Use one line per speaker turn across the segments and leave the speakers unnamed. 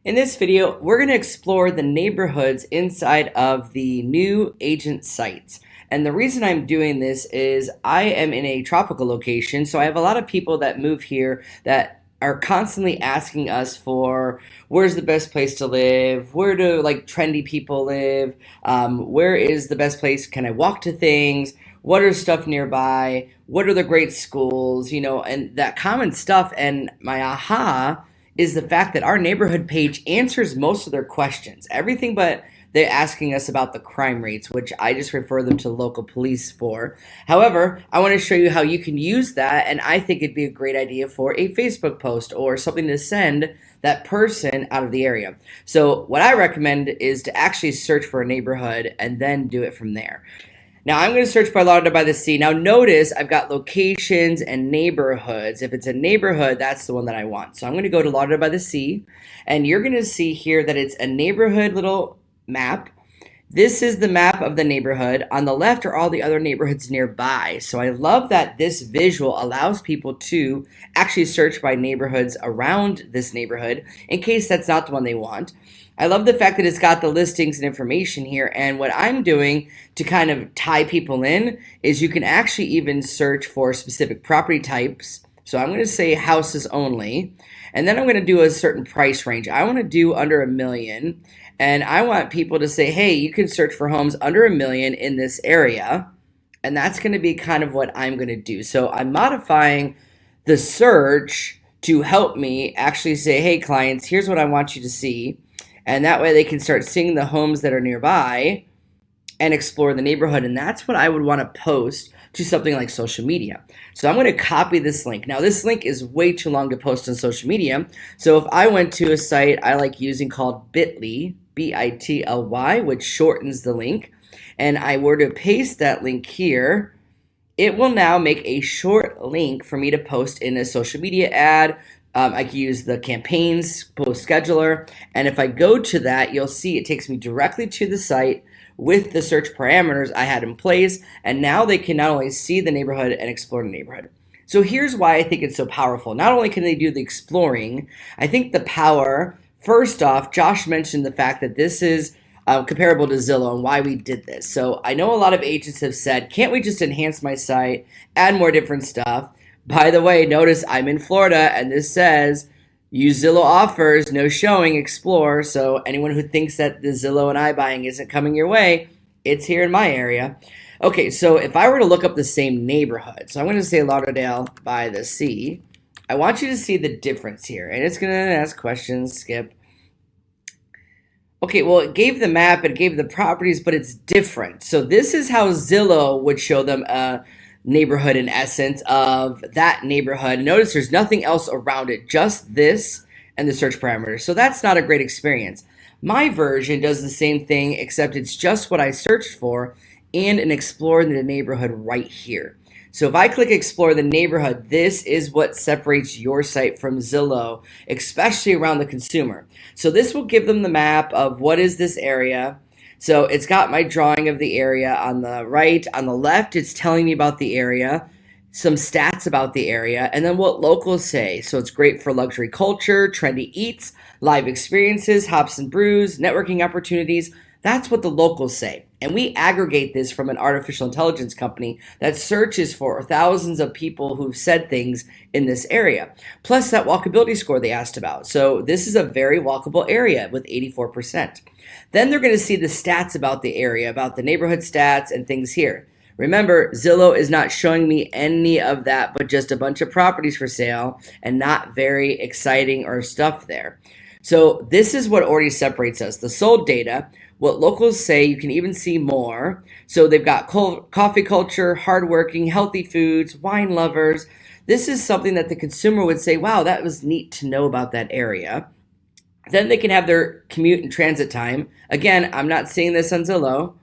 In this video, we're going to explore the neighborhoods inside of the new agent sites. And the reason I'm doing this is I am in a tropical location, so I have a lot of people that move here that are constantly asking us for where's the best place to live, where do like trendy people live, where is the best place, can I walk to things, what are stuff nearby, what are the great schools, and that common stuff. And my aha is the fact that our neighborhood page answers most of their questions. Everything but they're asking us about the crime rates, which I just refer them to local police for. However, I want to show you how you can use that, and I think it'd be a great idea for a Facebook post or something to send that person out of the area. So what I recommend is to actually search for a neighborhood and then do it from there. Now I'm going to search by Lauderdale by the Sea. Now notice I've got locations and neighborhoods. If it's a neighborhood, that's the one that I want. So I'm going to go to Lauderdale by the Sea, and you're going to see here that it's a neighborhood little map. This is the map of the neighborhood. On the left are all the other neighborhoods nearby. So I love that this visual allows people to actually search by neighborhoods around this neighborhood in case that's not the one they want. I love the fact that it's got the listings and information here. And what I'm doing to kind of tie people in is you can actually even search for specific property types. So I'm going to say houses only. And then I'm going to do a certain price range. I want to do under $1 million. And I want people to say, hey, you can search for homes under $1 million in this area. And that's going to be kind of what I'm going to do. So I'm modifying the search to help me actually say, hey, clients, here's what I want you to see. And that way they can start seeing the homes that are nearby and explore the neighborhood. And that's what I would want to post to something like social media. So I'm going to copy this link. Now this link is way too long to post on social media. So if I went to a site I like using called Bitly, B-I-T-L-Y, which shortens the link, and I were to paste that link here, it will now make a short link for me to post in a social media ad. I can use the campaigns post scheduler, and if I go to that, you'll see it takes me directly to the site with the search parameters I had in place, and now they can not only see the neighborhood and explore the neighborhood. So here's why I think it's so powerful. Not only can they do the exploring, I think the power, first off, Josh mentioned the fact that this is comparable to Zillow and why we did this. So I know a lot of agents have said, can't we just enhance my site, add more different stuff? By the way, notice I'm in Florida and this says use Zillow offers, no showing, explore. So anyone who thinks that the Zillow and iBuying isn't coming your way, it's here in my area. Okay, so if I were to look up the same neighborhood, so I'm going to say Lauderdale by the Sea, I want you to see the difference here. And it's going to ask questions, skip. Okay, well, it gave the map, it gave the properties, but it's different. So this is how Zillow would show them a neighborhood in essence of that neighborhood. Notice there's nothing else around it, just this and the search parameters. So that's not a great experience. My version does the same thing, except it's just what I searched for and an explore the neighborhood right here. So if I click explore the neighborhood, this is what separates your site from Zillow, especially around the consumer. So this will give them the map of what is this area. So it's got my drawing of the area on the right. On the left, it's telling me about the area, some stats about the area, and then what locals say. So it's great for luxury culture, trendy eats, live experiences, hops and brews, networking opportunities. That's what the locals say. And we aggregate this from an artificial intelligence company that searches for thousands of people who've said things in this area, plus that walkability score they asked about. So this is a very walkable area with 84%. Then they're going to see the stats about the area, about the neighborhood stats and things here. Remember, Zillow is not showing me any of that, but just a bunch of properties for sale and not very exciting or stuff there. So this is what already separates us. The sold data, what locals say, you can even see more. So they've got coffee culture, hardworking, healthy foods, wine lovers. This is something that the consumer would say, wow, that was neat to know about that area. Then they can have their commute and transit time. Again, I'm not seeing this on Zillow.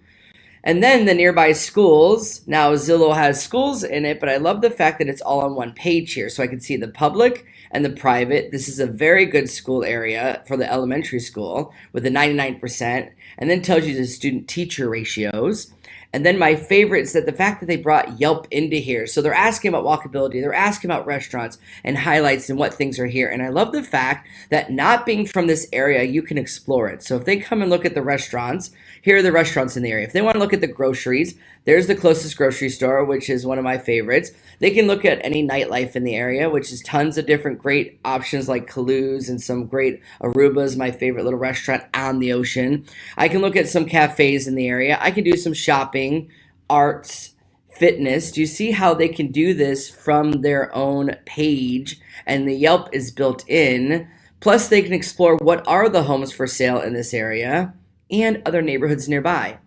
And then the nearby schools. Now Zillow has schools in it, but I love the fact that it's all on one page here. So I can see the public and the private. This is a very good school area for the elementary school with a 99%. And then tells you the student teacher ratios. And then my favorite is that the fact that they brought Yelp into here. So they're asking about walkability, they're asking about restaurants and highlights and what things are here. And I love the fact that not being from this area, you can explore it. So if they come and look at the restaurants, here are the restaurants in the area. If they want to look at the groceries, there's the closest grocery store, which is one of my favorites. They can look at any nightlife in the area, which is tons of different great options like Kalu's and some great Aruba's, my favorite little restaurant on the ocean. I can look at some cafes in the area. I can do some shopping, arts, fitness. Do you see how they can do this from their own page? And the Yelp is built in. Plus, they can explore what are the homes for sale in this area and other neighborhoods nearby.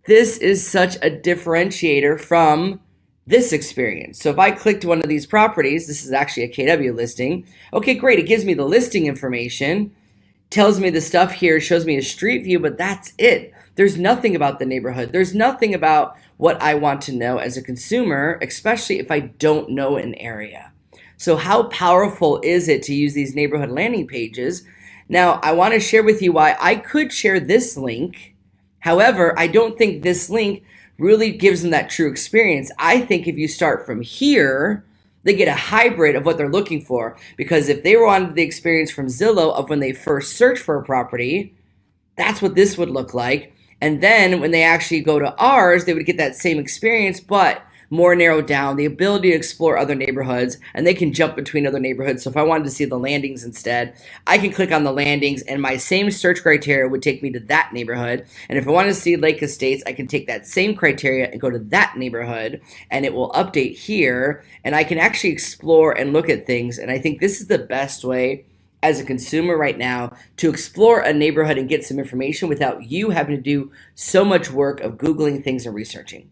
This is such a differentiator from this experience. So if I clicked one of these properties, this is actually a KW listing. Okay, great. It gives me the listing information, tells me the stuff here, shows me a street view, but that's it. There's nothing about the neighborhood. There's nothing about what I want to know as a consumer, especially if I don't know an area. So how powerful is it to use these neighborhood landing pages? Now, I want to share with you why I could share this link. However, I don't think this link really gives them that true experience. I think if you start from here, they get a hybrid of what they're looking for. Because if they wanted the experience from Zillow of when they first search for a property, that's what this would look like. And then when they actually go to ours, they would get that same experience, but more narrowed down, the ability to explore other neighborhoods, and they can jump between other neighborhoods. So if I wanted to see the landings instead, I can click on the landings and my same search criteria would take me to that neighborhood. And if I want to see Lake Estates, I can take that same criteria and go to that neighborhood, and it will update here, and I can actually explore and look at things. And I think this is the best way as a consumer right now to explore a neighborhood and get some information without you having to do so much work of Googling things and researching.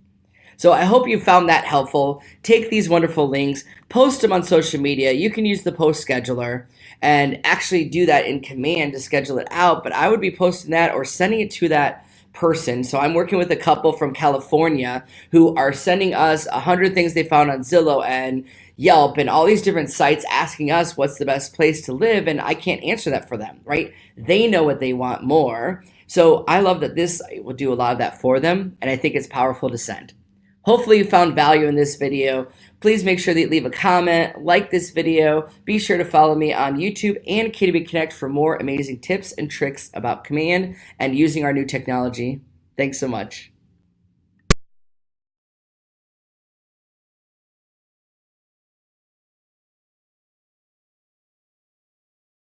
So I hope you found that helpful. Take these wonderful links, post them on social media. You can use the post scheduler and actually do that in command to schedule it out, but I would be posting that or sending it to that person. So I'm working with a couple from California who are sending us 100 things they found on Zillow and Yelp and all these different sites asking us what's the best place to live, and I can't answer that for them, right? They know what they want more. So I love that this will do a lot of that for them, and I think it's powerful to send. Hopefully you found value in this video. Please make sure that you leave a comment, like this video. Be sure to follow me on YouTube and KW Connect for more amazing tips and tricks about command and using our new technology. Thanks so much.